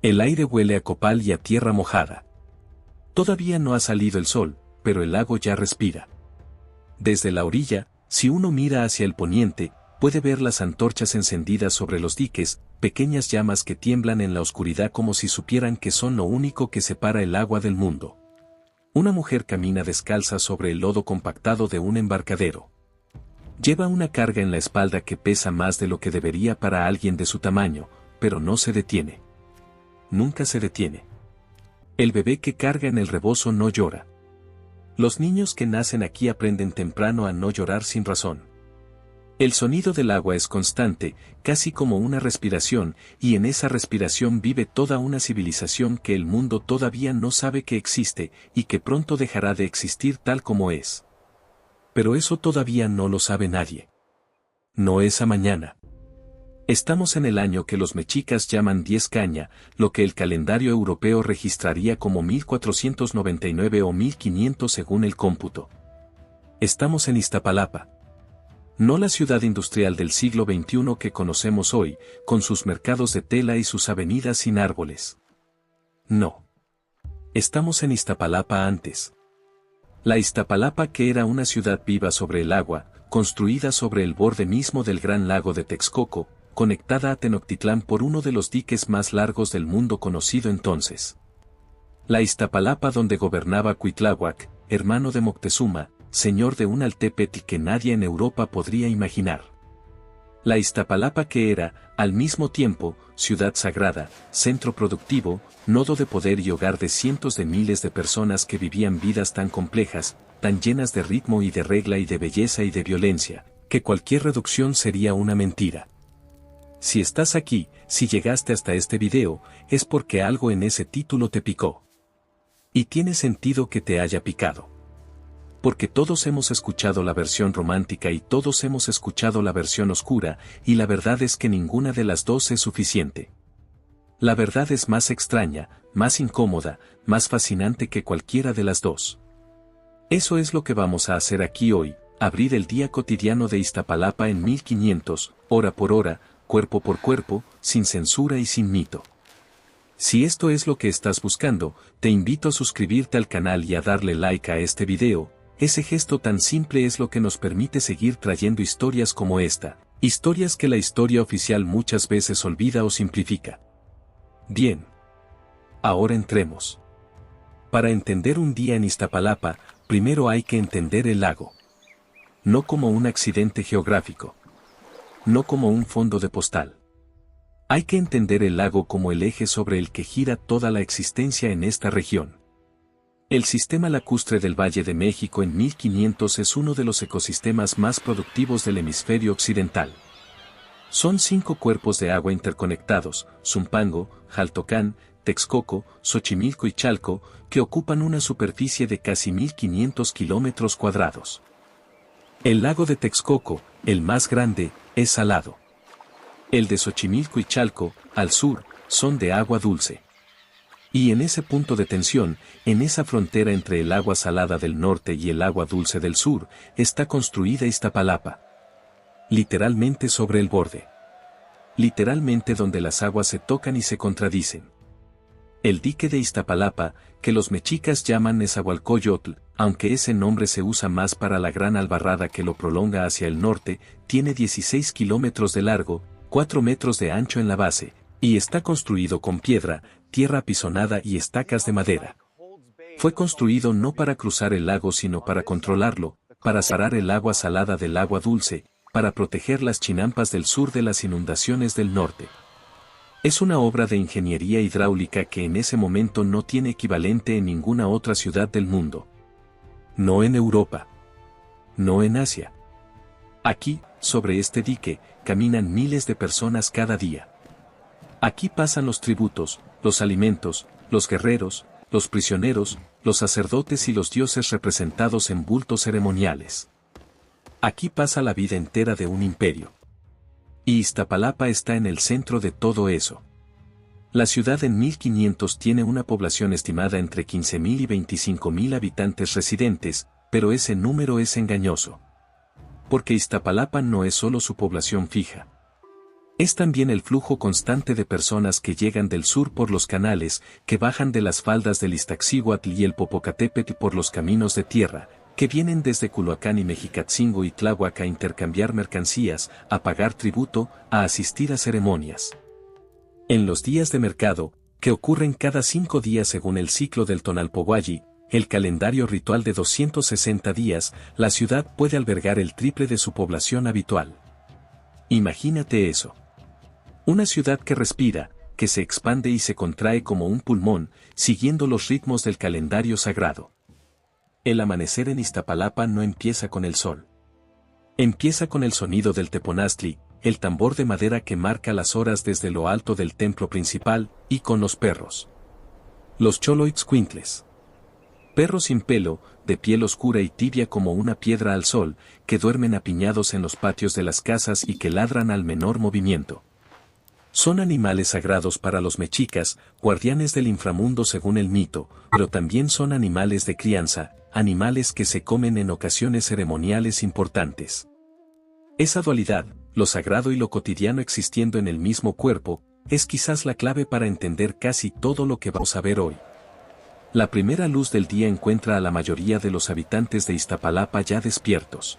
El aire huele a copal y a tierra mojada. Todavía no ha salido el sol, pero el lago ya respira. Desde la orilla, si uno mira hacia el poniente, puede ver las antorchas encendidas sobre los diques, pequeñas llamas que tiemblan en la oscuridad como si supieran que son lo único que separa el agua del mundo. Una mujer camina descalza sobre el lodo compactado de un embarcadero. Lleva una carga en la espalda que pesa más de lo que debería para alguien de su tamaño, pero no se detiene. Nunca se detiene. El bebé que carga en el rebozo no llora. Los niños que nacen aquí aprenden temprano a no llorar sin razón. El sonido del agua es constante, casi como una respiración, y en esa respiración vive toda una civilización que el mundo todavía no sabe que existe, y que pronto dejará de existir tal como es. Pero eso todavía no lo sabe nadie. No es a mañana. Estamos en el año que los mexicas llaman 10 caña, lo que el calendario europeo registraría como 1499 o 1500 según el cómputo. Estamos en Iztapalapa. No la ciudad industrial del siglo XXI que conocemos hoy, con sus mercados de tela y sus avenidas sin árboles. No. Estamos en Iztapalapa antes. La Iztapalapa que era una ciudad viva sobre el agua, construida sobre el borde mismo del gran lago de Texcoco, conectada a Tenochtitlán por uno de los diques más largos del mundo conocido entonces. La Iztapalapa donde gobernaba Cuitláhuac, hermano de Moctezuma, señor de un Altepetl que nadie en Europa podría imaginar. La Iztapalapa que era, al mismo tiempo, ciudad sagrada, centro productivo, nodo de poder y hogar de cientos de miles de personas que vivían vidas tan complejas, tan llenas de ritmo y de regla y de belleza y de violencia, que cualquier reducción sería una mentira. Si estás aquí, si llegaste hasta este video, es porque algo en ese título te picó. Y tiene sentido que te haya picado. Porque todos hemos escuchado la versión romántica y todos hemos escuchado la versión oscura, y la verdad es que ninguna de las dos es suficiente. La verdad es más extraña, más incómoda, más fascinante que cualquiera de las dos. Eso es lo que vamos a hacer aquí hoy, abrir el día cotidiano de Iztapalapa en 1500, hora por hora, cuerpo por cuerpo, sin censura y sin mito. Si esto es lo que estás buscando, te invito a suscribirte al canal y a darle like a este video. Ese gesto tan simple es lo que nos permite seguir trayendo historias como esta, historias que la historia oficial muchas veces olvida o simplifica. Bien. Ahora entremos. Para entender un día en Iztapalapa, primero hay que entender el lago. No como un accidente geográfico. No como un fondo de postal. Hay que entender el lago como el eje sobre el que gira toda la existencia en esta región. El sistema lacustre del Valle de México en 1500 es uno de los ecosistemas más productivos del hemisferio occidental. Son 5 cuerpos de agua interconectados, Zumpango, Jaltocán, Texcoco, Xochimilco y Chalco, que ocupan una superficie de casi 1500 kilómetros cuadrados. El lago de Texcoco, el más grande, es salado. El de Xochimilco y Chalco, al sur, son de agua dulce. Y en ese punto de tensión, en esa frontera entre el agua salada del norte y el agua dulce del sur, está construida Iztapalapa. Literalmente sobre el borde. Literalmente donde las aguas se tocan y se contradicen. El dique de Iztapalapa, que los mexicas llaman Nezahualcóyotl, aunque ese nombre se usa más para la gran albarrada que lo prolonga hacia el norte, tiene 16 kilómetros de largo, 4 metros de ancho en la base, y está construido con piedra, tierra apisonada y estacas de madera. Fue construido no para cruzar el lago sino para controlarlo, para separar el agua salada del agua dulce, para proteger las chinampas del sur de las inundaciones del norte. Es una obra de ingeniería hidráulica que en ese momento no tiene equivalente en ninguna otra ciudad del mundo. No en Europa. No en Asia. Aquí, sobre este dique, caminan miles de personas cada día. Aquí pasan los tributos, los alimentos, los guerreros, los prisioneros, los sacerdotes y los dioses representados en bultos ceremoniales. Aquí pasa la vida entera de un imperio. Y Iztapalapa está en el centro de todo eso. La ciudad en 1500 tiene una población estimada entre 15.000 y 25.000 habitantes residentes, pero ese número es engañoso. Porque Iztapalapa no es solo su población fija. Es también el flujo constante de personas que llegan del sur por los canales, que bajan de las faldas del Iztaccíhuatl y el Popocatépetl por los caminos de tierra, que vienen desde Culhuacán y Mexicatzingo y Tláhuac a intercambiar mercancías, a pagar tributo, a asistir a ceremonias. En los días de mercado, que ocurren cada 5 días según el ciclo del Tonalpohualli, el calendario ritual de 260 días, la ciudad puede albergar el triple de su población habitual. Imagínate eso. Una ciudad que respira, que se expande y se contrae como un pulmón, siguiendo los ritmos del calendario sagrado. El amanecer en Iztapalapa no empieza con el sol. Empieza con el sonido del teponaztli, el tambor de madera que marca las horas desde lo alto del templo principal, y con los perros. Los Xoloitzcuintles. Perros sin pelo, de piel oscura y tibia como una piedra al sol, que duermen apiñados en los patios de las casas y que ladran al menor movimiento. Son animales sagrados para los mexicas, guardianes del inframundo según el mito, pero también son animales de crianza, animales que se comen en ocasiones ceremoniales importantes. Esa dualidad, lo sagrado y lo cotidiano existiendo en el mismo cuerpo, es quizás la clave para entender casi todo lo que vamos a ver hoy. La primera luz del día encuentra a la mayoría de los habitantes de Iztapalapa ya despiertos.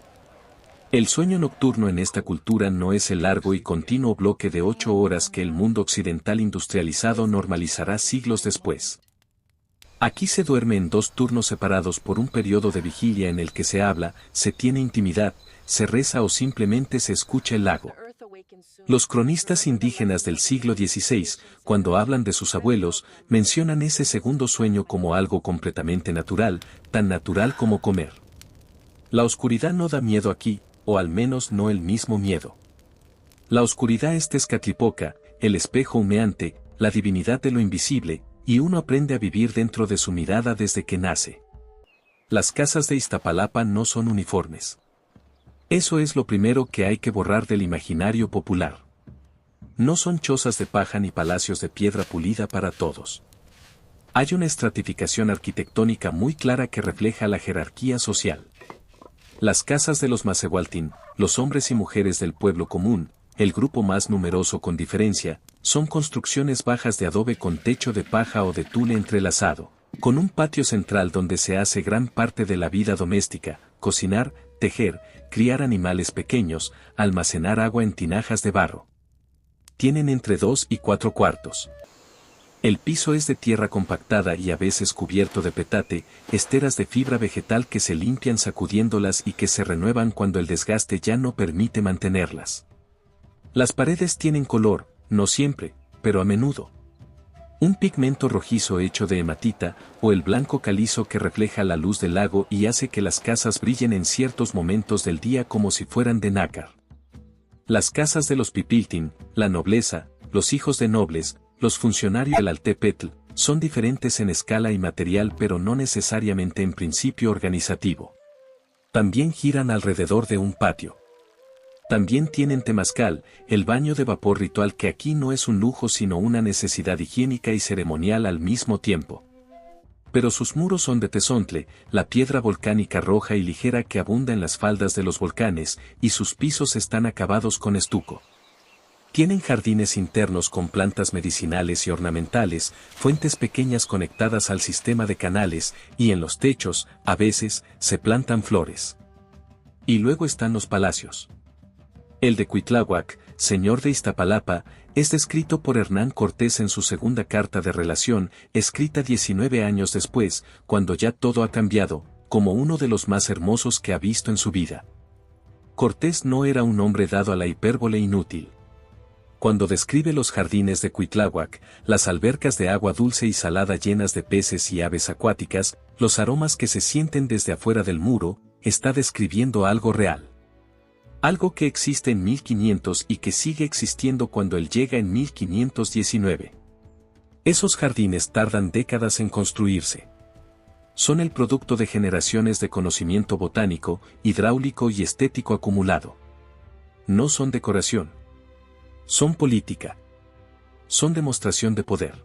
El sueño nocturno en esta cultura no es el largo y continuo bloque de 8 horas que el mundo occidental industrializado normalizará siglos después. Aquí se duerme en 2 turnos separados por un periodo de vigilia en el que se habla, se tiene intimidad, se reza o simplemente se escucha el lago. Los cronistas indígenas del siglo XVI, cuando hablan de sus abuelos, mencionan ese segundo sueño como algo completamente natural, tan natural como comer. La oscuridad no da miedo aquí, o al menos no el mismo miedo. La oscuridad es Tezcatlipoca, el espejo humeante, la divinidad de lo invisible, y uno aprende a vivir dentro de su mirada desde que nace. Las casas de Iztapalapa no son uniformes. Eso es lo primero que hay que borrar del imaginario popular. No son chozas de paja ni palacios de piedra pulida para todos. Hay una estratificación arquitectónica muy clara que refleja la jerarquía social. Las casas de los Macehualtin, los hombres y mujeres del pueblo común, el grupo más numeroso con diferencia, son construcciones bajas de adobe con techo de paja o de tule entrelazado, con un patio central donde se hace gran parte de la vida doméstica, cocinar, tejer, criar animales pequeños, almacenar agua en tinajas de barro. Tienen entre 2 y 4 cuartos. El piso es de tierra compactada y a veces cubierto de petate, esteras de fibra vegetal que se limpian sacudiéndolas y que se renuevan cuando el desgaste ya no permite mantenerlas. Las paredes tienen color, no siempre, pero a menudo. Un pigmento rojizo hecho de hematita, o el blanco calizo que refleja la luz del lago y hace que las casas brillen en ciertos momentos del día como si fueran de nácar. Las casas de los Pipiltin, la nobleza, los hijos de nobles, los funcionarios del Altepetl, son diferentes en escala y material pero no necesariamente en principio organizativo. También giran alrededor de un patio. También tienen temazcal, el baño de vapor ritual que aquí no es un lujo sino una necesidad higiénica y ceremonial al mismo tiempo. Pero sus muros son de tezontle, la piedra volcánica roja y ligera que abunda en las faldas de los volcanes, y sus pisos están acabados con estuco. Tienen jardines internos con plantas medicinales y ornamentales, fuentes pequeñas conectadas al sistema de canales, y en los techos, a veces, se plantan flores. Y luego están los palacios. El de Cuitláhuac, señor de Iztapalapa, es descrito por Hernán Cortés en su segunda carta de relación, escrita 19 años después, cuando ya todo ha cambiado, como uno de los más hermosos que ha visto en su vida. Cortés no era un hombre dado a la hipérbole inútil. Cuando describe los jardines de Cuitláhuac, las albercas de agua dulce y salada llenas de peces y aves acuáticas, los aromas que se sienten desde afuera del muro, está describiendo algo real. Algo que existe en 1500 y que sigue existiendo cuando él llega en 1519. Esos jardines tardan décadas en construirse. Son el producto de generaciones de conocimiento botánico, hidráulico y estético acumulado. No son decoración. Son política. Son demostración de poder.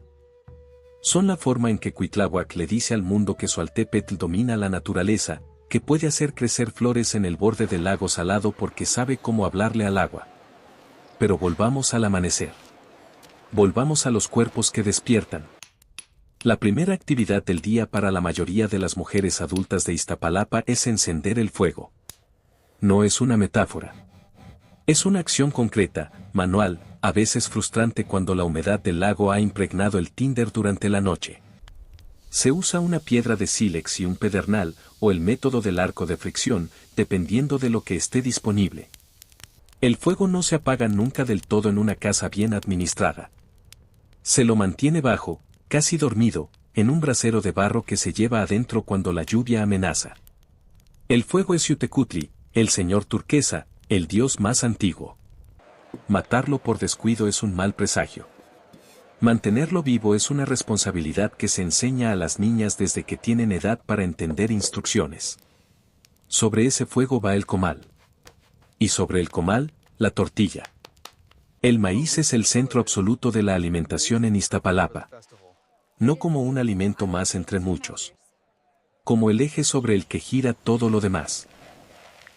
Son la forma en que Cuitláhuac le dice al mundo que su Altepetl domina la naturaleza, que puede hacer crecer flores en el borde del lago salado porque sabe cómo hablarle al agua. pero volvamos al amanecer. Volvamos a los cuerpos que despiertan. La primera actividad del día para la mayoría de las mujeres adultas de Iztapalapa es encender el fuego. No es una metáfora. Es una acción concreta, manual, a veces frustrante cuando la humedad del lago ha impregnado el tinder durante la noche. Se usa una piedra de sílex y un pedernal, o el método del arco de fricción, dependiendo de lo que esté disponible. El fuego no se apaga nunca del todo en una casa bien administrada. Se lo mantiene bajo, casi dormido, en un brasero de barro que se lleva adentro cuando la lluvia amenaza. El fuego es Xiuhtecuhtli, el señor turquesa, el dios más antiguo. Matarlo por descuido es un mal presagio. Mantenerlo vivo es una responsabilidad que se enseña a las niñas desde que tienen edad para entender instrucciones. Sobre ese fuego va el comal. Y sobre el comal, la tortilla. El maíz es el centro absoluto de la alimentación en Iztapalapa. No como un alimento más entre muchos. Como el eje sobre el que gira todo lo demás.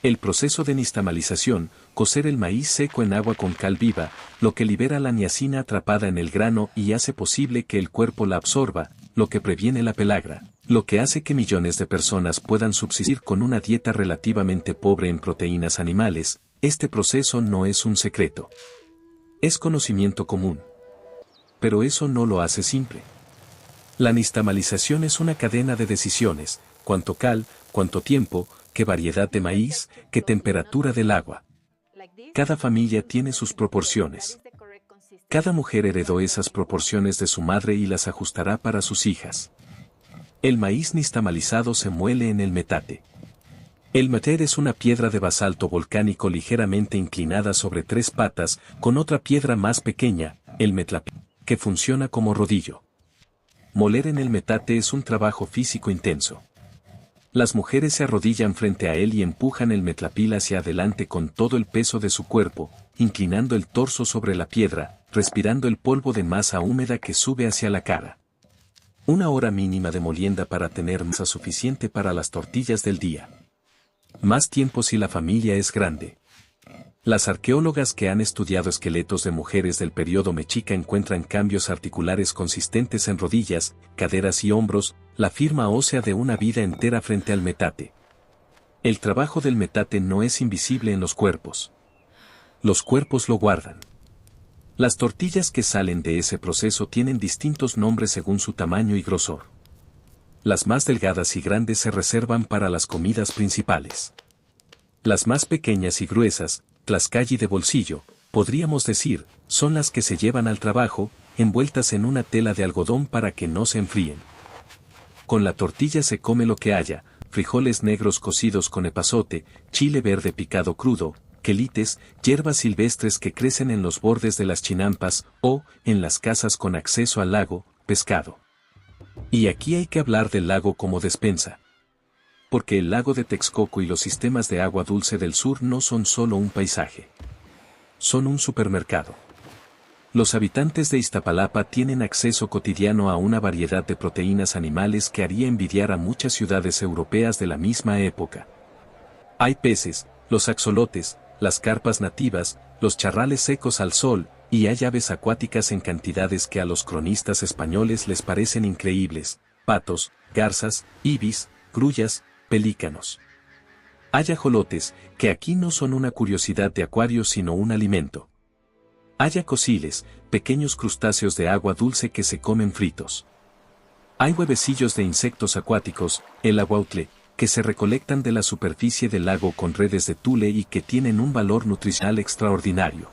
El proceso de nixtamalización, cocer el maíz seco en agua con cal viva, lo que libera la niacina atrapada en el grano y hace posible que el cuerpo la absorba, lo que previene la pelagra, lo que hace que millones de personas puedan subsistir con una dieta relativamente pobre en proteínas animales. Este proceso no es un secreto. Es conocimiento común. Pero eso no lo hace simple. La nixtamalización es una cadena de decisiones: cuánto cal, cuánto tiempo, qué variedad de maíz, qué temperatura del agua. Cada familia tiene sus proporciones. Cada mujer heredó esas proporciones de su madre y las ajustará para sus hijas. El maíz nixtamalizado se muele en el metate. El metate es una piedra de basalto volcánico ligeramente inclinada sobre tres patas, con otra piedra más pequeña, el metlapil, que funciona como rodillo. Moler en el metate es un trabajo físico intenso. Las mujeres se arrodillan frente a él y empujan el metlapil hacia adelante con todo el peso de su cuerpo, inclinando el torso sobre la piedra, respirando el polvo de masa húmeda que sube hacia la cara. Una hora mínima de molienda para tener masa suficiente para las tortillas del día. Más tiempo si la familia es grande. Las arqueólogas que han estudiado esqueletos de mujeres del periodo mexica encuentran cambios articulares consistentes en rodillas, caderas y hombros, la firma ósea de una vida entera frente al metate. El trabajo del metate no es invisible en los cuerpos. Los cuerpos lo guardan. Las tortillas que salen de ese proceso tienen distintos nombres según su tamaño y grosor. Las más delgadas y grandes se reservan para las comidas principales. Las más pequeñas y gruesas, tlaxcalli de bolsillo, podríamos decir, son las que se llevan al trabajo, envueltas en una tela de algodón para que no se enfríen. Con la tortilla se come lo que haya: frijoles negros cocidos con epazote, chile verde picado crudo, quelites, hierbas silvestres que crecen en los bordes de las chinampas, o, en las casas con acceso al lago, pescado. Y aquí hay que hablar del lago como despensa. Porque el lago de Texcoco y los sistemas de agua dulce del sur no son solo un paisaje. Son un supermercado. Los habitantes de Iztapalapa tienen acceso cotidiano a una variedad de proteínas animales que haría envidiar a muchas ciudades europeas de la misma época. Hay peces, los axolotes, las carpas nativas, los charrales secos al sol, y hay aves acuáticas en cantidades que a los cronistas españoles les parecen increíbles: patos, garzas, ibis, grullas, pelícanos. Hay ajolotes, que aquí no son una curiosidad de acuario sino un alimento. Hay acosiles, pequeños crustáceos de agua dulce que se comen fritos. Hay huevecillos de insectos acuáticos, el aguautle, que se recolectan de la superficie del lago con redes de tule y que tienen un valor nutricional extraordinario.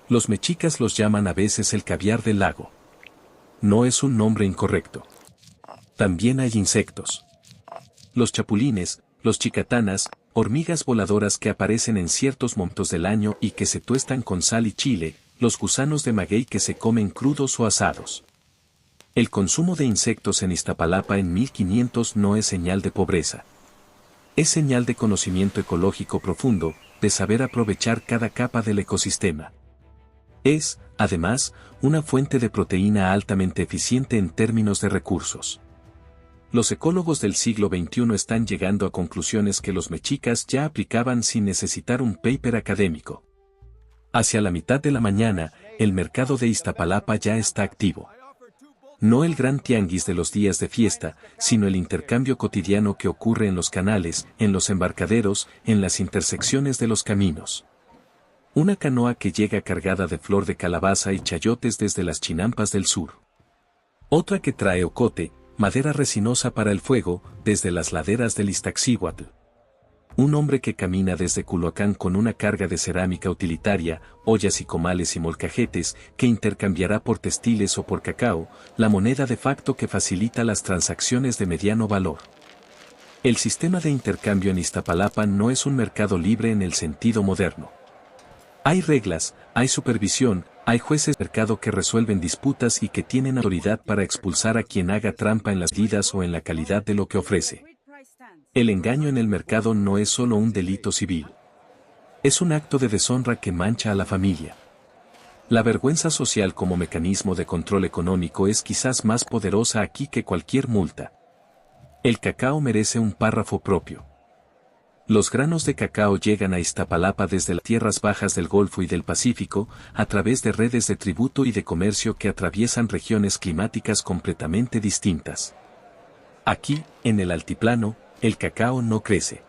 Los mexicas los llaman a veces el caviar del lago. No es un nombre incorrecto. También hay insectos. Los chapulines, los chicatanas, hormigas voladoras que aparecen en ciertos momentos del año y que se tuestan con sal y chile, los gusanos de maguey que se comen crudos o asados. El consumo de insectos en Iztapalapa en 1500 no es señal de pobreza. Es señal de conocimiento ecológico profundo, de saber aprovechar cada capa del ecosistema. Es, además, una fuente de proteína altamente eficiente en términos de recursos. Los ecólogos del siglo XXI están llegando a conclusiones que los mexicas ya aplicaban sin necesitar un paper académico. Hacia la mitad de la mañana, el mercado de Iztapalapa ya está activo. No el gran tianguis de los días de fiesta, sino el intercambio cotidiano que ocurre en los canales, en los embarcaderos, en las intersecciones de los caminos. Una canoa que llega cargada de flor de calabaza y chayotes desde las chinampas del sur. Otra que trae ocote, madera resinosa para el fuego, desde las laderas del Iztaccíhuatl. Un hombre que camina desde Culhuacán con una carga de cerámica utilitaria, ollas y comales y molcajetes, que intercambiará por textiles o por cacao, la moneda de facto que facilita las transacciones de mediano valor. El sistema de intercambio en Iztapalapa no es un mercado libre en el sentido moderno. Hay reglas, hay supervisión, hay jueces de mercado que resuelven disputas y que tienen autoridad para expulsar a quien haga trampa en las medidas o en la calidad de lo que ofrece. El engaño en el mercado no es solo un delito civil. Es un acto de deshonra que mancha a la familia. La vergüenza social como mecanismo de control económico es quizás más poderosa aquí que cualquier multa. El cacao merece un párrafo propio. Los granos de cacao llegan a Iztapalapa desde las tierras bajas del Golfo y del Pacífico, a través de redes de tributo y de comercio que atraviesan regiones climáticas completamente distintas. Aquí, en el altiplano, el cacao no crece.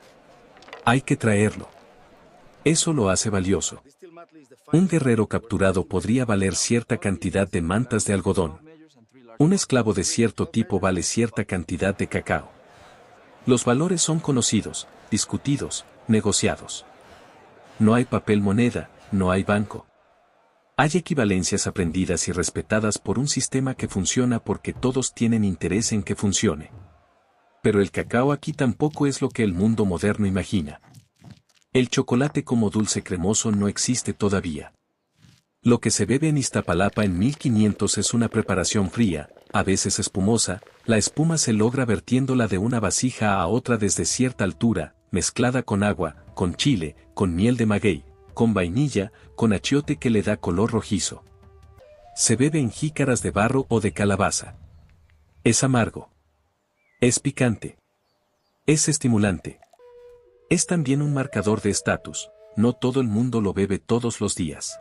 Hay que traerlo. Eso lo hace valioso. Un guerrero capturado podría valer cierta cantidad de mantas de algodón. Un esclavo de cierto tipo vale cierta cantidad de cacao. Los valores son conocidos, discutidos, negociados. No hay papel moneda, no hay banco. Hay equivalencias aprendidas y respetadas por un sistema que funciona porque todos tienen interés en que funcione. Pero el cacao aquí tampoco es lo que el mundo moderno imagina. El chocolate como dulce cremoso no existe todavía. Lo que se bebe en Iztapalapa en 1500 es una preparación fría, a veces espumosa. La espuma se logra vertiéndola de una vasija a otra desde cierta altura, mezclada con agua, con chile, con miel de maguey, con vainilla, con achiote que le da color rojizo. Se bebe en jícaras de barro o de calabaza. Es amargo. Es picante. Es estimulante. Es también un marcador de estatus. No todo el mundo lo bebe todos los días.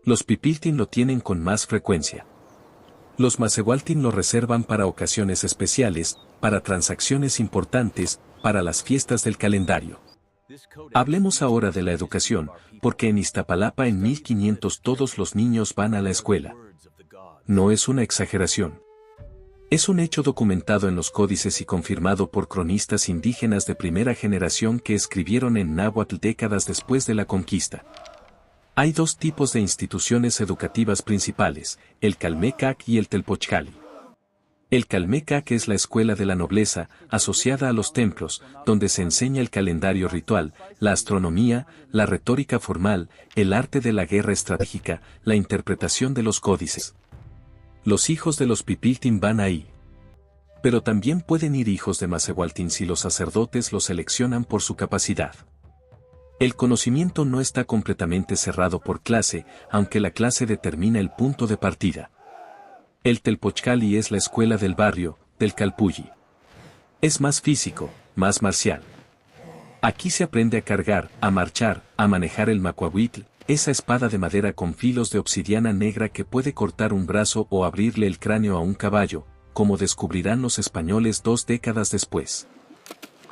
Los pipiltin lo tienen con más frecuencia. Los macehualtin lo reservan para ocasiones especiales, para transacciones importantes, para las fiestas del calendario. Hablemos ahora de la educación, porque en Iztapalapa en 1500 todos los niños van a la escuela. No es una exageración. Es un hecho documentado en los códices y confirmado por cronistas indígenas de primera generación que escribieron en náhuatl décadas después de la conquista. Hay dos tipos de instituciones educativas principales, el Calmecac y el Telpochcali. El Calmecac es la escuela de la nobleza, asociada a los templos, donde se enseña el calendario ritual, la astronomía, la retórica formal, el arte de la guerra estratégica, la interpretación de los códices. Los hijos de los pipiltin van ahí. Pero también pueden ir hijos de macehualtin si los sacerdotes los seleccionan por su capacidad. El conocimiento no está completamente cerrado por clase, aunque la clase determina el punto de partida. El Telpochcali es la escuela del barrio, del Calpulli. Es más físico, más marcial. Aquí se aprende a cargar, a marchar, a manejar el macuahuitl, esa espada de madera con filos de obsidiana negra que puede cortar un brazo o abrirle el cráneo a un caballo, como descubrirán los españoles 2 décadas después.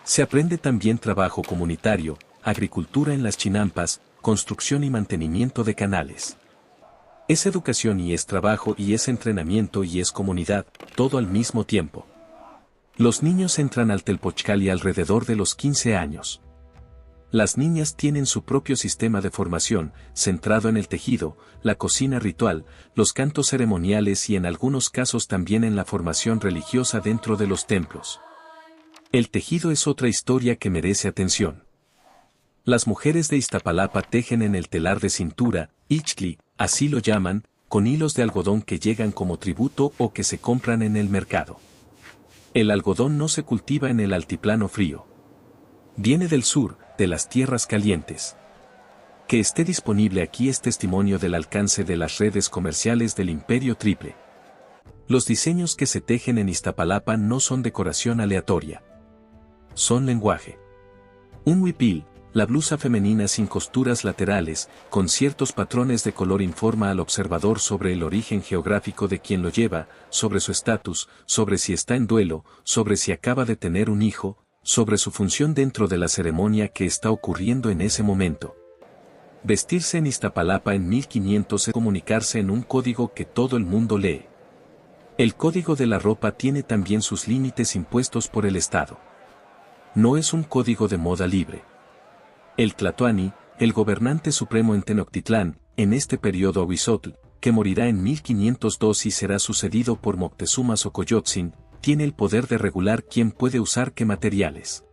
Se aprende también trabajo comunitario, agricultura en las chinampas, construcción y mantenimiento de canales. Es educación y es trabajo y es entrenamiento y es comunidad, todo al mismo tiempo. Los niños entran al Telpochcali alrededor de los 15 años. Las niñas tienen su propio sistema de formación, centrado en el tejido, la cocina ritual, los cantos ceremoniales y en algunos casos también en la formación religiosa dentro de los templos. El tejido es otra historia que merece atención. Las mujeres de Iztapalapa tejen en el telar de cintura, ixtli, así lo llaman, con hilos de algodón que llegan como tributo o que se compran en el mercado. El algodón no se cultiva en el altiplano frío. Viene del sur, de las tierras calientes. Que esté disponible aquí es testimonio del alcance de las redes comerciales del Imperio Triple. Los diseños que se tejen en Iztapalapa no son decoración aleatoria. Son lenguaje. Un huipil, La blusa femenina sin costuras laterales, con ciertos patrones de color informa al observador sobre el origen geográfico de quien lo lleva, sobre su estatus, sobre si está en duelo, sobre si acaba de tener un hijo, sobre su función dentro de la ceremonia que está ocurriendo en ese momento. Vestirse en Iztapalapa en 1500 es comunicarse en un código que todo el mundo lee. El código de la ropa tiene también sus límites impuestos por el Estado. No es un código de moda libre. El Tlatoani, el gobernante supremo en Tenochtitlán, en este periodo Huizotl, que morirá en 1502 y será sucedido por Moctezuma Xocoyotzin, tiene el poder de regular quién puede usar qué materiales.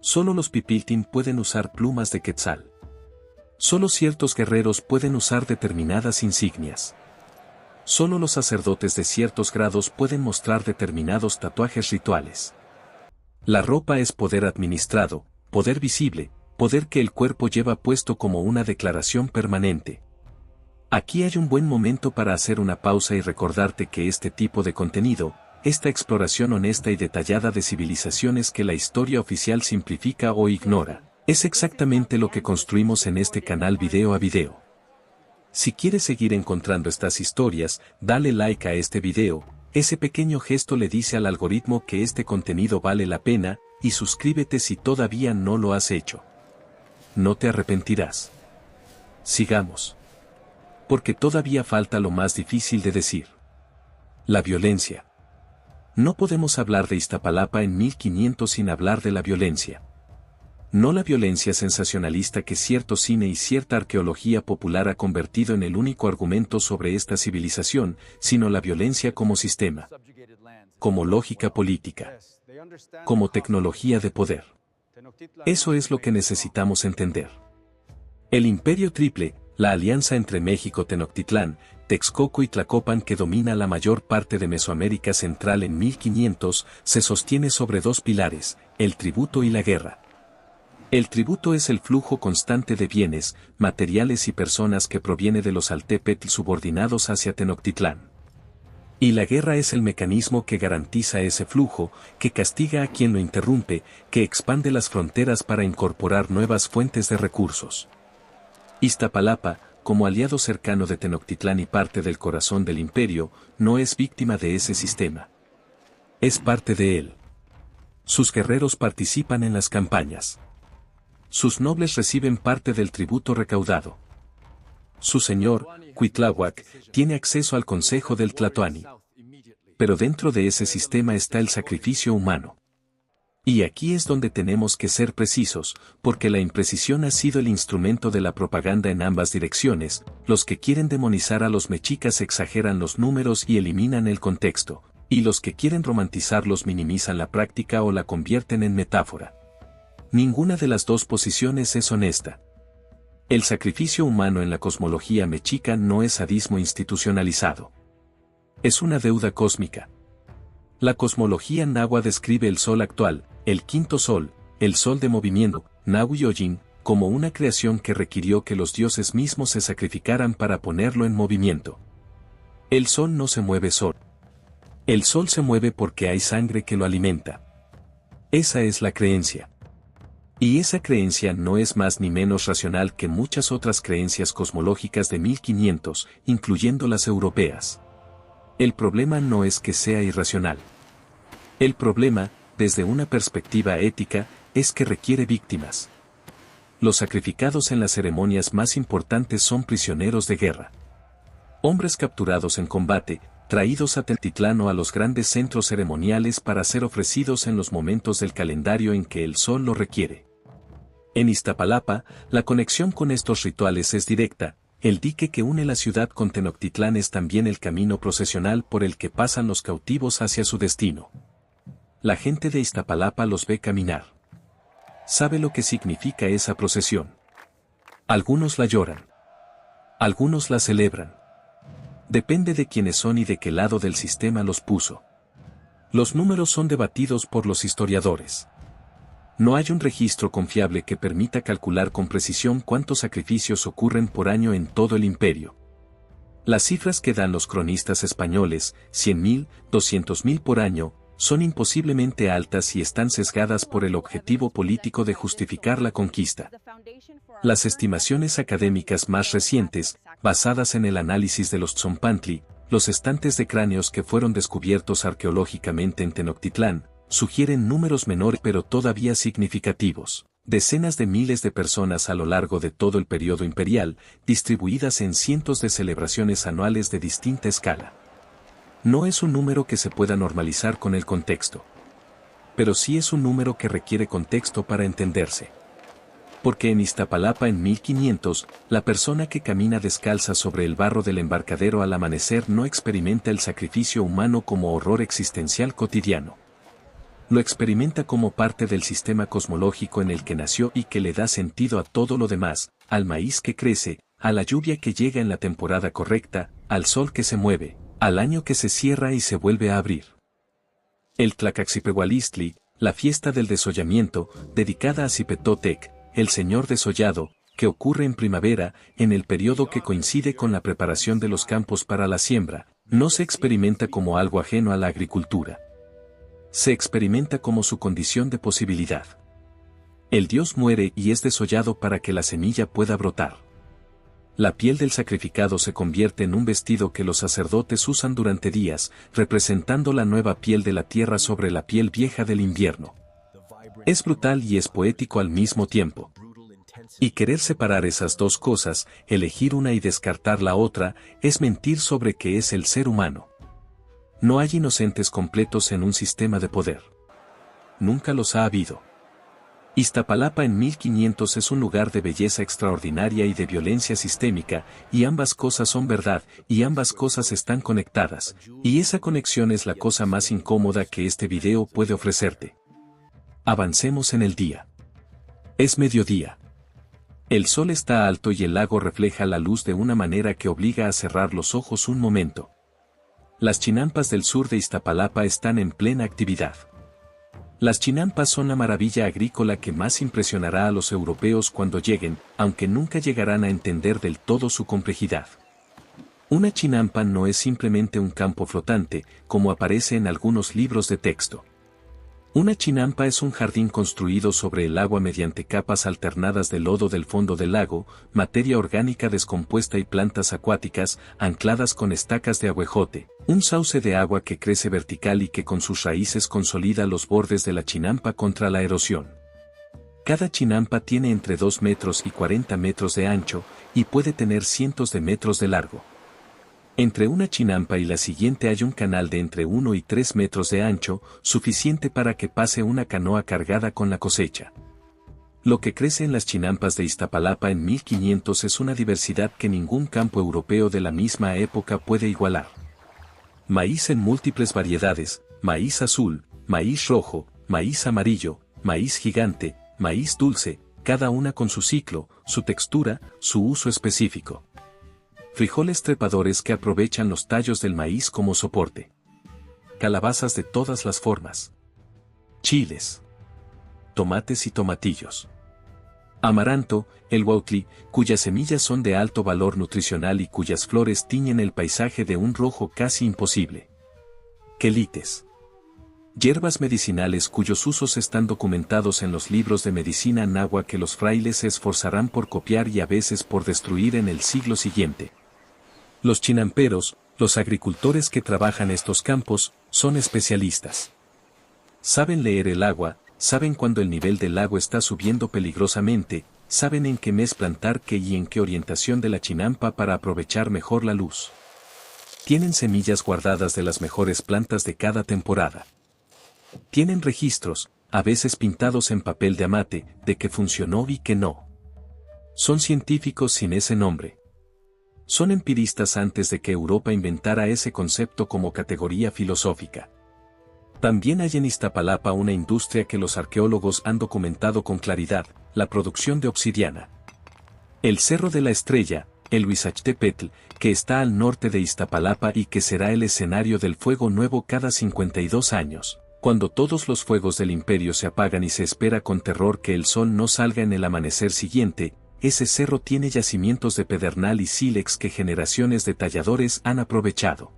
Solo los pipiltin pueden usar plumas de quetzal. Solo ciertos guerreros pueden usar determinadas insignias. Solo los sacerdotes de ciertos grados pueden mostrar determinados tatuajes rituales. La ropa es poder administrado, poder visible, poder que el cuerpo lleva puesto como una declaración permanente. Aquí hay un buen momento para hacer una pausa y recordarte que este tipo de contenido, esta exploración honesta y detallada de civilizaciones que la historia oficial simplifica o ignora, es exactamente lo que construimos en este canal video a video. Si quieres seguir encontrando estas historias, dale like a este video, ese pequeño gesto le dice al algoritmo que este contenido vale la pena, y suscríbete si todavía no lo has hecho. No te arrepentirás. Sigamos. Porque todavía falta lo más difícil de decir. La violencia. No podemos hablar de Iztapalapa en 1500 sin hablar de la violencia. No la violencia sensacionalista que cierto cine y cierta arqueología popular ha convertido en el único argumento sobre esta civilización, sino la violencia como sistema, como lógica política, como tecnología de poder. Eso es lo que necesitamos entender. El Imperio Triple, la alianza entre México, Tenochtitlán, Texcoco y Tlacopan que domina la mayor parte de Mesoamérica Central en 1500, se sostiene sobre dos pilares, el tributo y la guerra. El tributo es el flujo constante de bienes, materiales y personas que proviene de los Altepetl subordinados hacia Tenochtitlán. Y la guerra es el mecanismo que garantiza ese flujo, que castiga a quien lo interrumpe, que expande las fronteras para incorporar nuevas fuentes de recursos. Iztapalapa, como aliado cercano de Tenochtitlán y parte del corazón del imperio, no es víctima de ese sistema. Es parte de él. Sus guerreros participan en las campañas. Sus nobles reciben parte del tributo recaudado. Su señor, Cuitláhuac, tiene acceso al consejo del Tlatoani. Pero dentro de ese sistema está el sacrificio humano. Y aquí es donde tenemos que ser precisos, porque la imprecisión ha sido el instrumento de la propaganda en ambas direcciones. Los que quieren demonizar a los mexicas exageran los números y eliminan el contexto, y los que quieren romantizarlos minimizan la práctica o la convierten en metáfora. Ninguna de las dos posiciones es honesta. El sacrificio humano en la cosmología mexica no es sadismo institucionalizado. Es una deuda cósmica. La cosmología náhuatl describe el sol actual, el quinto sol, el sol de movimiento, Nahui-Oyin, como una creación que requirió que los dioses mismos se sacrificaran para ponerlo en movimiento. El sol no se mueve solo. El sol se mueve porque hay sangre que lo alimenta. Esa es la creencia. Y esa creencia no es más ni menos racional que muchas otras creencias cosmológicas de 1500, incluyendo las europeas. El problema no es que sea irracional. El problema, desde una perspectiva ética, es que requiere víctimas. Los sacrificados en las ceremonias más importantes son prisioneros de guerra. Hombres capturados en combate, traídos a Tenochtitlán o a los grandes centros ceremoniales para ser ofrecidos en los momentos del calendario en que el sol lo requiere. En Iztapalapa, la conexión con estos rituales es directa. El dique que une la ciudad con Tenochtitlán es también el camino procesional por el que pasan los cautivos hacia su destino. La gente de Iztapalapa los ve caminar. Sabe lo que significa esa procesión. Algunos la lloran. Algunos la celebran. Depende de quiénes son y de qué lado del sistema los puso. Los números son debatidos por los historiadores. No hay un registro confiable que permita calcular con precisión cuántos sacrificios ocurren por año en todo el imperio. Las cifras que dan los cronistas españoles, 100.000, 200.000 por año, son imposiblemente altas y están sesgadas por el objetivo político de justificar la conquista. Las estimaciones académicas más recientes, basadas en el análisis de los Tzompantli, los estantes de cráneos que fueron descubiertos arqueológicamente en Tenochtitlán, sugieren números menores pero todavía significativos. Decenas de miles de personas a lo largo de todo el periodo imperial, distribuidas en cientos de celebraciones anuales de distinta escala. No es un número que se pueda normalizar con el contexto. Pero sí es un número que requiere contexto para entenderse. Porque en Iztapalapa en 1500, la persona que camina descalza sobre el barro del embarcadero al amanecer no experimenta el sacrificio humano como horror existencial cotidiano. Lo experimenta como parte del sistema cosmológico en el que nació y que le da sentido a todo lo demás, al maíz que crece, a la lluvia que llega en la temporada correcta, al sol que se mueve, al año que se cierra y se vuelve a abrir. El Tlacaxipehualistli, la fiesta del desollamiento, dedicada a Cipetotec, el señor desollado, que ocurre en primavera, en el periodo que coincide con la preparación de los campos para la siembra, no se experimenta como algo ajeno a la agricultura. Se experimenta como su condición de posibilidad. El dios muere y es desollado para que la semilla pueda brotar. La piel del sacrificado se convierte en un vestido que los sacerdotes usan durante días, representando la nueva piel de la tierra sobre la piel vieja del invierno. Es brutal y es poético al mismo tiempo. Y querer separar esas dos cosas, elegir una y descartar la otra, es mentir sobre qué es el ser humano. No hay inocentes completos en un sistema de poder. Nunca los ha habido. Iztapalapa en 1500 es un lugar de belleza extraordinaria y de violencia sistémica, y ambas cosas son verdad, y ambas cosas están conectadas, y esa conexión es la cosa más incómoda que este video puede ofrecerte. Avancemos en el día. Es mediodía. El sol está alto y el lago refleja la luz de una manera que obliga a cerrar los ojos un momento. Las chinampas del sur de Iztapalapa están en plena actividad. Las chinampas son la maravilla agrícola que más impresionará a los europeos cuando lleguen, aunque nunca llegarán a entender del todo su complejidad. Una chinampa no es simplemente un campo flotante, como aparece en algunos libros de texto. Una chinampa es un jardín construido sobre el agua mediante capas alternadas de lodo del fondo del lago, materia orgánica descompuesta y plantas acuáticas, ancladas con estacas de aguejote, un sauce de agua que crece vertical y que con sus raíces consolida los bordes de la chinampa contra la erosión. Cada chinampa tiene entre 2 metros y 40 metros de ancho, y puede tener cientos de metros de largo. Entre una chinampa y la siguiente hay un canal de entre 1 y 3 metros de ancho, suficiente para que pase una canoa cargada con la cosecha. Lo que crece en las chinampas de Iztapalapa en 1500 es una diversidad que ningún campo europeo de la misma época puede igualar. Maíz en múltiples variedades, maíz azul, maíz rojo, maíz amarillo, maíz gigante, maíz dulce, cada una con su ciclo, su textura, su uso específico. Frijoles trepadores que aprovechan los tallos del maíz como soporte. Calabazas de todas las formas. Chiles. Tomates y tomatillos. Amaranto, el huautli, cuyas semillas son de alto valor nutricional y cuyas flores tiñen el paisaje de un rojo casi imposible. Quelites. Hierbas medicinales cuyos usos están documentados en los libros de medicina náhuatl que los frailes se esforzarán por copiar y a veces por destruir en el siglo siguiente. Los chinamperos, los agricultores que trabajan estos campos, son especialistas. Saben leer el agua, saben cuando el nivel del lago está subiendo peligrosamente, saben en qué mes plantar qué y en qué orientación de la chinampa para aprovechar mejor la luz. Tienen semillas guardadas de las mejores plantas de cada temporada. Tienen registros, a veces pintados en papel de amate, de que funcionó y que no. Son científicos sin ese nombre. Son empiristas antes de que Europa inventara ese concepto como categoría filosófica. También hay en Iztapalapa una industria que los arqueólogos han documentado con claridad, la producción de obsidiana. El Cerro de la Estrella, el Huizachtepetl, que está al norte de Iztapalapa y que será el escenario del fuego nuevo cada 52 años, cuando todos los fuegos del imperio se apagan y se espera con terror que el sol no salga en el amanecer siguiente. Ese cerro tiene yacimientos de pedernal y sílex que generaciones de talladores han aprovechado.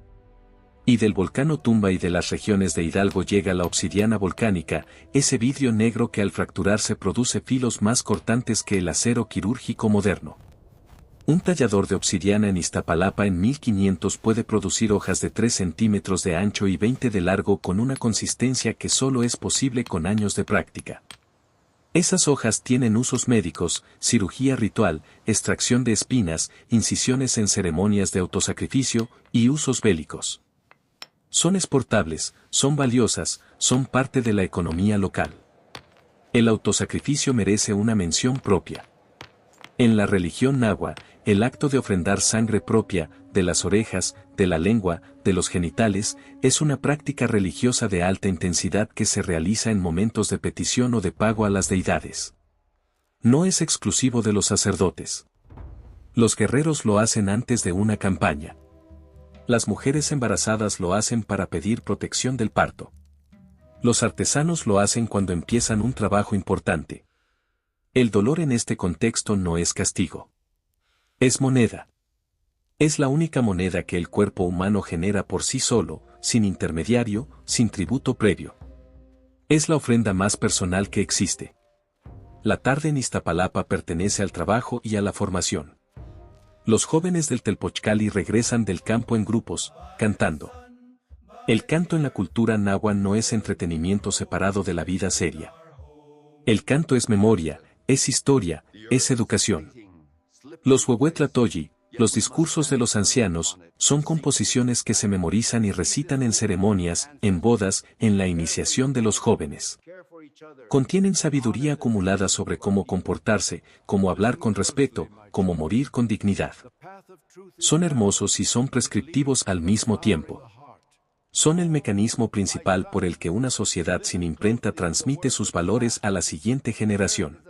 Y del volcán Otumba y de las regiones de Hidalgo llega la obsidiana volcánica, ese vidrio negro que al fracturarse produce filos más cortantes que el acero quirúrgico moderno. Un tallador de obsidiana en Iztapalapa en 1500 puede producir hojas de 3 centímetros de ancho y 20 de largo con una consistencia que solo es posible con años de práctica. Esas hojas tienen usos médicos, cirugía ritual, extracción de espinas, incisiones en ceremonias de autosacrificio y usos bélicos. Son exportables, son valiosas, son parte de la economía local. El autosacrificio merece una mención propia. En la religión nahua, el acto de ofrendar sangre propia, de las orejas, de la lengua, de los genitales, es una práctica religiosa de alta intensidad que se realiza en momentos de petición o de pago a las deidades. No es exclusivo de los sacerdotes. Los guerreros lo hacen antes de una campaña. Las mujeres embarazadas lo hacen para pedir protección del parto. Los artesanos lo hacen cuando empiezan un trabajo importante. El dolor en este contexto no es castigo. Es moneda. Es la única moneda que el cuerpo humano genera por sí solo, sin intermediario, sin tributo previo. Es la ofrenda más personal que existe. La tarde en Iztapalapa pertenece al trabajo y a la formación. Los jóvenes del Telpochcali regresan del campo en grupos, cantando. El canto en la cultura náhua no es entretenimiento separado de la vida seria. El canto es memoria, es historia, es educación. Los huehuetlatoyi, los discursos de los ancianos, son composiciones que se memorizan y recitan en ceremonias, en bodas, en la iniciación de los jóvenes. Contienen sabiduría acumulada sobre cómo comportarse, cómo hablar con respeto, cómo morir con dignidad. Son hermosos y son prescriptivos al mismo tiempo. Son el mecanismo principal por el que una sociedad sin imprenta transmite sus valores a la siguiente generación.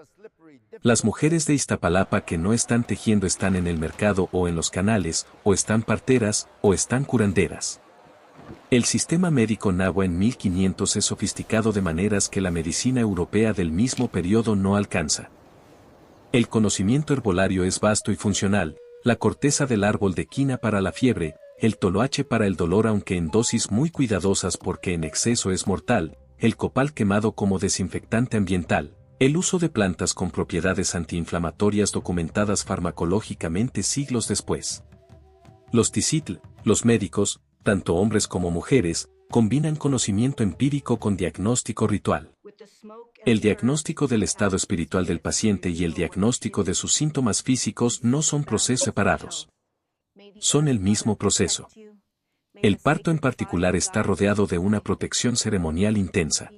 Las mujeres de Iztapalapa que no están tejiendo están en el mercado o en los canales, o están parteras, o están curanderas. El sistema médico nahua en 1500 es sofisticado de maneras que la medicina europea del mismo periodo no alcanza. El conocimiento herbolario es vasto y funcional, la corteza del árbol de quina para la fiebre, el toloache para el dolor aunque en dosis muy cuidadosas porque en exceso es mortal, el copal quemado como desinfectante ambiental, el uso de plantas con propiedades antiinflamatorias documentadas farmacológicamente siglos después. Los tizitl, los médicos, tanto hombres como mujeres, combinan conocimiento empírico con diagnóstico ritual. El diagnóstico del estado espiritual del paciente y el diagnóstico de sus síntomas físicos no son procesos separados. Son el mismo proceso. El parto en particular está rodeado de una protección ceremonial intensa.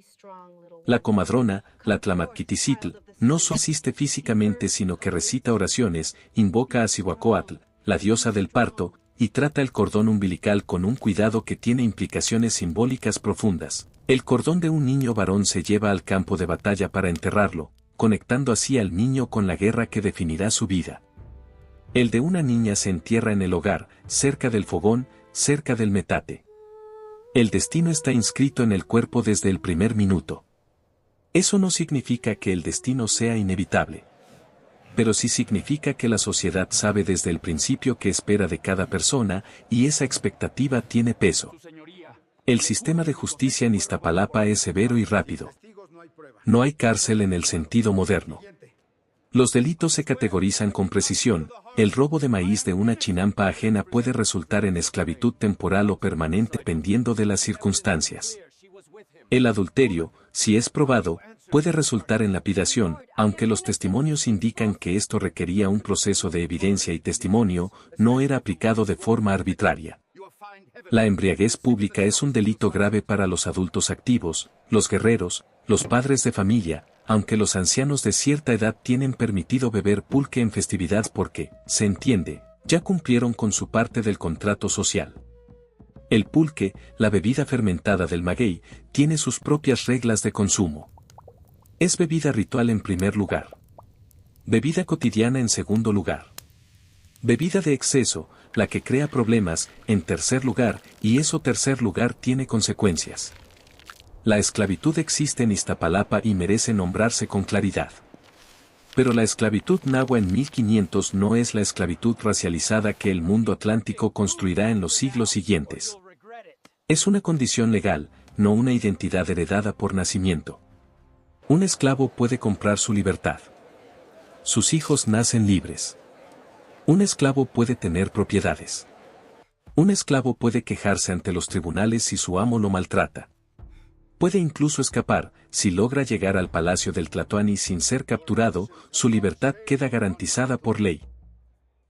La comadrona, la Tlamatquiticitl, no solo asiste físicamente sino que recita oraciones, invoca a Cihuacóatl, la diosa del parto, y trata el cordón umbilical con un cuidado que tiene implicaciones simbólicas profundas. El cordón de un niño varón se lleva al campo de batalla para enterrarlo, conectando así al niño con la guerra que definirá su vida. El de una niña se entierra en el hogar, cerca del fogón, cerca del metate. El destino está inscrito en el cuerpo desde el primer minuto. Eso no significa que el destino sea inevitable. Pero sí significa que la sociedad sabe desde el principio qué espera de cada persona, y esa expectativa tiene peso. El sistema de justicia en Iztapalapa es severo y rápido. No hay cárcel en el sentido moderno. Los delitos se categorizan con precisión, el robo de maíz de una chinampa ajena puede resultar en esclavitud temporal o permanente dependiendo de las circunstancias. El adulterio, si es probado, puede resultar en lapidación, aunque los testimonios indican que esto requería un proceso de evidencia y testimonio, no era aplicado de forma arbitraria. La embriaguez pública es un delito grave para los adultos activos, los guerreros, los padres de familia, aunque los ancianos de cierta edad tienen permitido beber pulque en festividad porque, se entiende, ya cumplieron con su parte del contrato social. El pulque, la bebida fermentada del maguey, tiene sus propias reglas de consumo. Es bebida ritual en primer lugar. Bebida cotidiana en segundo lugar. Bebida de exceso, la que crea problemas, en tercer lugar, y eso tercer lugar tiene consecuencias. La esclavitud existe en Iztapalapa y merece nombrarse con claridad. Pero la esclavitud nahua en 1500 no es la esclavitud racializada que el mundo atlántico construirá en los siglos siguientes. Es una condición legal, no una identidad heredada por nacimiento. Un esclavo puede comprar su libertad. Sus hijos nacen libres. Un esclavo puede tener propiedades. Un esclavo puede quejarse ante los tribunales si su amo lo maltrata. Puede incluso escapar, si logra llegar al palacio del Tlatoani sin ser capturado, su libertad queda garantizada por ley.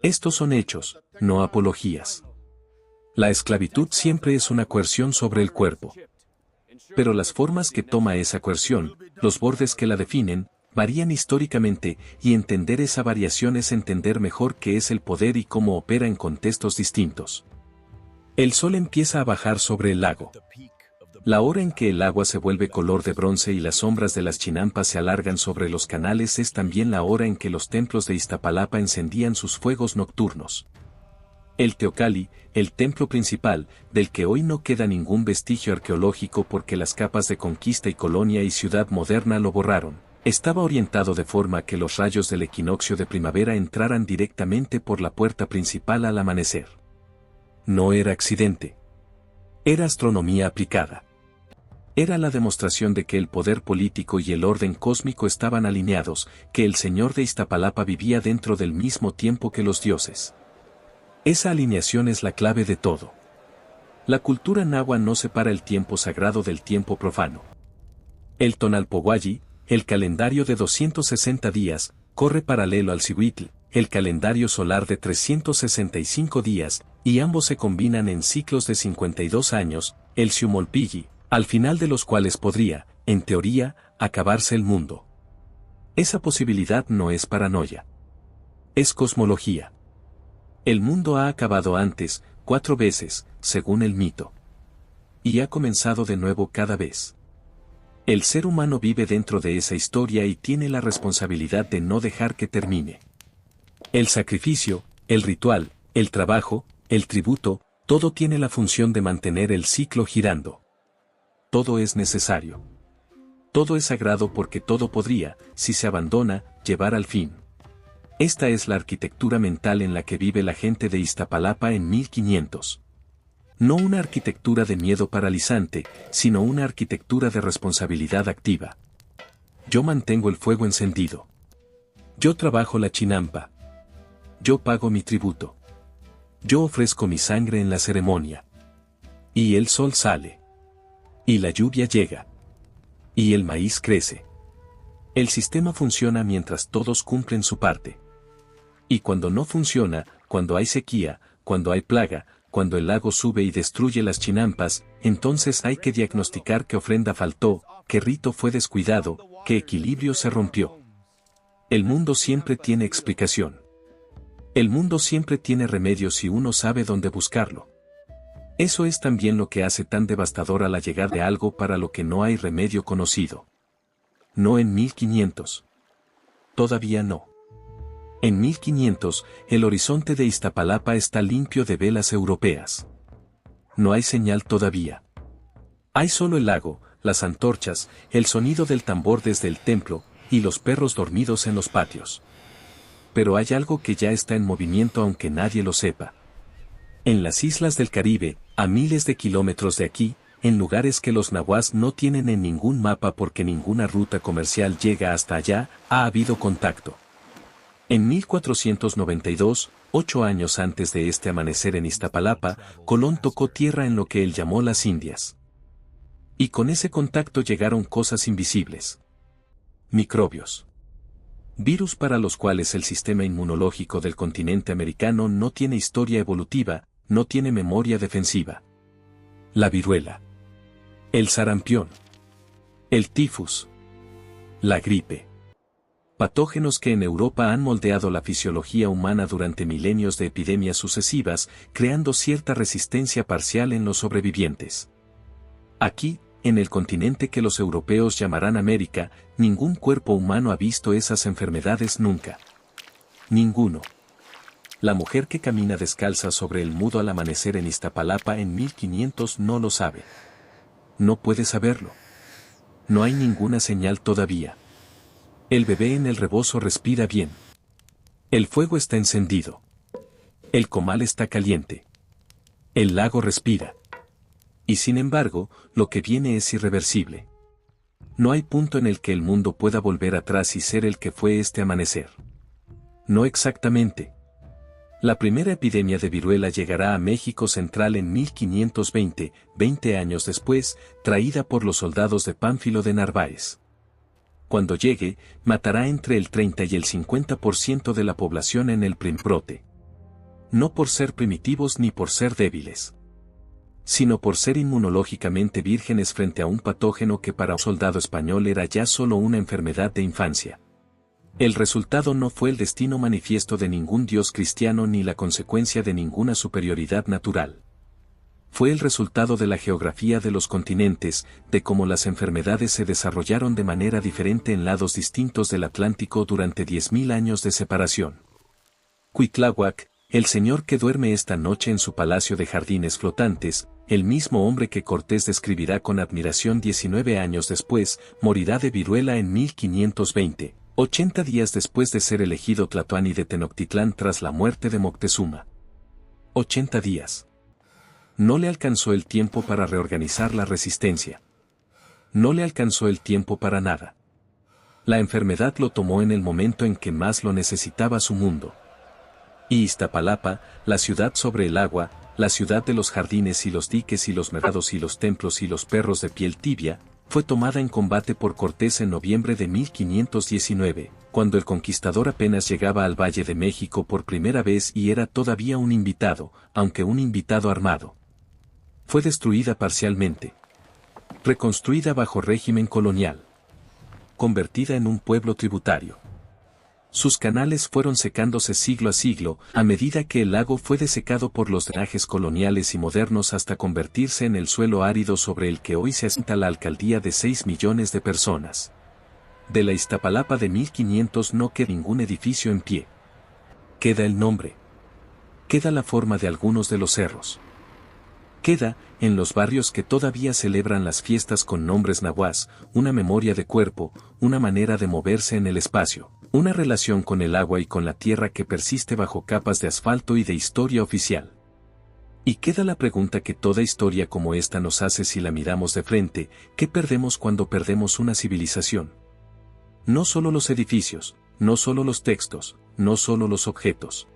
Estos son hechos, no apologías. La esclavitud siempre es una coerción sobre el cuerpo. Pero las formas que toma esa coerción, los bordes que la definen, varían históricamente, y entender esa variación es entender mejor qué es el poder y cómo opera en contextos distintos. El sol empieza a bajar sobre el lago. La hora en que el agua se vuelve color de bronce y las sombras de las chinampas se alargan sobre los canales es también la hora en que los templos de Iztapalapa encendían sus fuegos nocturnos. El Teocalli, el templo principal, del que hoy no queda ningún vestigio arqueológico porque las capas de conquista y colonia y ciudad moderna lo borraron, estaba orientado de forma que los rayos del equinoccio de primavera entraran directamente por la puerta principal al amanecer. No era accidente. Era astronomía aplicada. Era la demostración de que el poder político y el orden cósmico estaban alineados, que el Señor de Iztapalapa vivía dentro del mismo tiempo que los dioses. Esa alineación es la clave de todo. La cultura nahua no separa el tiempo sagrado del tiempo profano. El Tonalpohualli, el calendario de 260 días, corre paralelo al Cihuitl, el calendario solar de 365 días, y ambos se combinan en ciclos de 52 años, el Xiumolpilli, al final de los cuales podría, en teoría, acabarse el mundo. Esa posibilidad no es paranoia. Es cosmología. El mundo ha acabado antes, 4 veces, según el mito. Y ha comenzado de nuevo cada vez. El ser humano vive dentro de esa historia y tiene la responsabilidad de no dejar que termine. El sacrificio, el ritual, el trabajo, el tributo, todo tiene la función de mantener el ciclo girando. Todo es necesario. Todo es sagrado porque todo podría, si se abandona, llevar al fin. Esta es la arquitectura mental en la que vive la gente de Iztapalapa en 1500. No una arquitectura de miedo paralizante, sino una arquitectura de responsabilidad activa. Yo mantengo el fuego encendido. Yo trabajo la chinampa. Yo pago mi tributo. Yo ofrezco mi sangre en la ceremonia. Y el sol sale. Y la lluvia llega. Y el maíz crece. El sistema funciona mientras todos cumplen su parte. Y cuando no funciona, cuando hay sequía, cuando hay plaga, cuando el lago sube y destruye las chinampas, entonces hay que diagnosticar qué ofrenda faltó, qué rito fue descuidado, qué equilibrio se rompió. El mundo siempre tiene explicación. El mundo siempre tiene remedio si uno sabe dónde buscarlo. Eso es también lo que hace tan devastadora la llegada de algo para lo que no hay remedio conocido. No en 1500. Todavía no. En 1500, el horizonte de Iztapalapa está limpio de velas europeas. No hay señal todavía. Hay solo el lago, las antorchas, el sonido del tambor desde el templo, y los perros dormidos en los patios. Pero hay algo que ya está en movimiento aunque nadie lo sepa. En las islas del Caribe, a miles de kilómetros de aquí, en lugares que los nahuas no tienen en ningún mapa porque ninguna ruta comercial llega hasta allá, ha habido contacto. En 1492, 8 años antes de este amanecer en Iztapalapa, Colón tocó tierra en lo que él llamó las Indias. Y con ese contacto llegaron cosas invisibles. Microbios. Virus para los cuales el sistema inmunológico del continente americano no tiene historia evolutiva, no tiene memoria defensiva. La viruela. El sarampión. El tifus. La gripe. Patógenos que en Europa han moldeado la fisiología humana durante milenios de epidemias sucesivas, creando cierta resistencia parcial en los sobrevivientes. Aquí, en el continente que los europeos llamarán América, ningún cuerpo humano ha visto esas enfermedades nunca. Ninguno. La mujer que camina descalza sobre el mudo al amanecer en Iztapalapa en 1500 no lo sabe. No puede saberlo. No hay ninguna señal todavía. El bebé en el rebozo respira bien. El fuego está encendido. El comal está caliente. El lago respira. Y sin embargo, lo que viene es irreversible. No hay punto en el que el mundo pueda volver atrás y ser el que fue este amanecer. No exactamente. La primera epidemia de viruela llegará a México Central en 1520, 20 años después, traída por los soldados de Pánfilo de Narváez. Cuando llegue, matará entre el 30 y el 50% de la población en el primer brote. No por ser primitivos ni por ser débiles, sino por ser inmunológicamente vírgenes frente a un patógeno que para un soldado español era ya solo una enfermedad de infancia. El resultado no fue el destino manifiesto de ningún dios cristiano ni la consecuencia de ninguna superioridad natural. Fue el resultado de la geografía de los continentes, de cómo las enfermedades se desarrollaron de manera diferente en lados distintos del Atlántico durante 10.000 años de separación. Cuitláhuac, el señor que duerme esta noche en su palacio de jardines flotantes, el mismo hombre que Cortés describirá con admiración 19 años después, morirá de viruela en 1520. 80 días después de ser elegido Tlatoani de Tenochtitlán tras la muerte de Moctezuma. 80 días. No le alcanzó el tiempo para reorganizar la resistencia. No le alcanzó el tiempo para nada. La enfermedad lo tomó en el momento en que más lo necesitaba su mundo. Y Iztapalapa, la ciudad sobre el agua, la ciudad de los jardines y los diques y los mercados y los templos y los perros de piel tibia, fue tomada en combate por Cortés en noviembre de 1519, cuando el conquistador apenas llegaba al Valle de México por primera vez y era todavía un invitado, aunque un invitado armado. Fue destruida parcialmente. Reconstruida bajo régimen colonial. Convertida en un pueblo tributario. Sus canales fueron secándose siglo a siglo, a medida que el lago fue desecado por los drenajes coloniales y modernos hasta convertirse en el suelo árido sobre el que hoy se asienta la alcaldía de 6 millones de personas. De la Iztapalapa de 1500 no queda ningún edificio en pie. Queda el nombre. Queda la forma de algunos de los cerros. Queda, en los barrios que todavía celebran las fiestas con nombres nahuas, una memoria de cuerpo, una manera de moverse en el espacio, una relación con el agua y con la tierra que persiste bajo capas de asfalto y de historia oficial. Y queda la pregunta que toda historia como esta nos hace si la miramos de frente: ¿qué perdemos cuando perdemos una civilización? No solo los edificios, no solo los textos, no solo los objetos.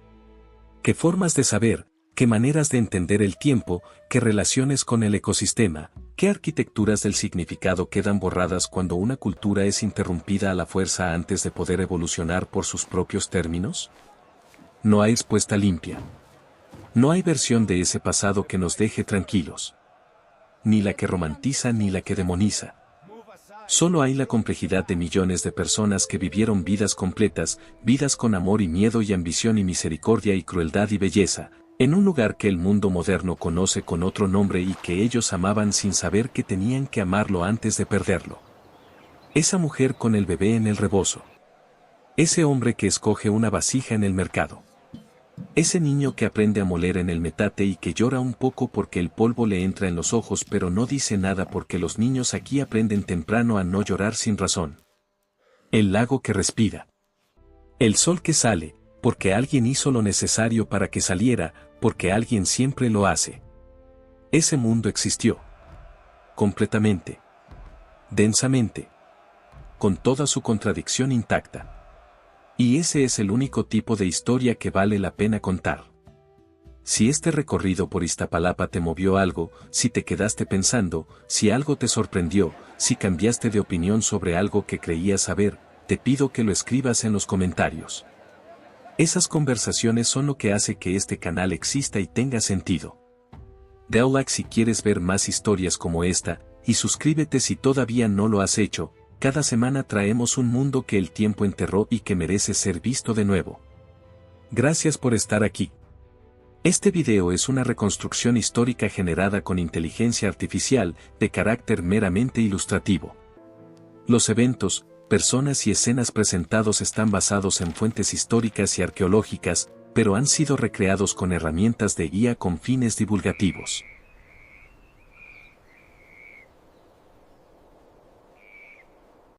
¿Qué formas de saber? ¿Qué maneras de entender el tiempo? ¿Qué relaciones con el ecosistema? ¿Qué arquitecturas del significado quedan borradas cuando una cultura es interrumpida a la fuerza antes de poder evolucionar por sus propios términos? No hay respuesta limpia. No hay versión de ese pasado que nos deje tranquilos. Ni la que romantiza ni la que demoniza. Solo hay la complejidad de millones de personas que vivieron vidas completas, vidas con amor y miedo y ambición y misericordia y crueldad y belleza, en un lugar que el mundo moderno conoce con otro nombre y que ellos amaban sin saber que tenían que amarlo antes de perderlo. Esa mujer con el bebé en el rebozo. Ese hombre que escoge una vasija en el mercado. Ese niño que aprende a moler en el metate y que llora un poco porque el polvo le entra en los ojos pero no dice nada porque los niños aquí aprenden temprano a no llorar sin razón. El lago que respira. El sol que sale, porque alguien hizo lo necesario para que saliera, porque alguien siempre lo hace. Ese mundo existió. Completamente. Densamente. Con toda su contradicción intacta. Y ese es el único tipo de historia que vale la pena contar. Si este recorrido por Iztapalapa te movió algo, si te quedaste pensando, si algo te sorprendió, si cambiaste de opinión sobre algo que creías saber, te pido que lo escribas en los comentarios. Esas conversaciones son lo que hace que este canal exista y tenga sentido. Da like si quieres ver más historias como esta, y suscríbete si todavía no lo has hecho. Cada semana traemos un mundo que el tiempo enterró y que merece ser visto de nuevo. Gracias por estar aquí. Este video es una reconstrucción histórica generada con inteligencia artificial, de carácter meramente ilustrativo. Los eventos, personas y escenas presentados están basados en fuentes históricas y arqueológicas, pero han sido recreados con herramientas de IA con fines divulgativos.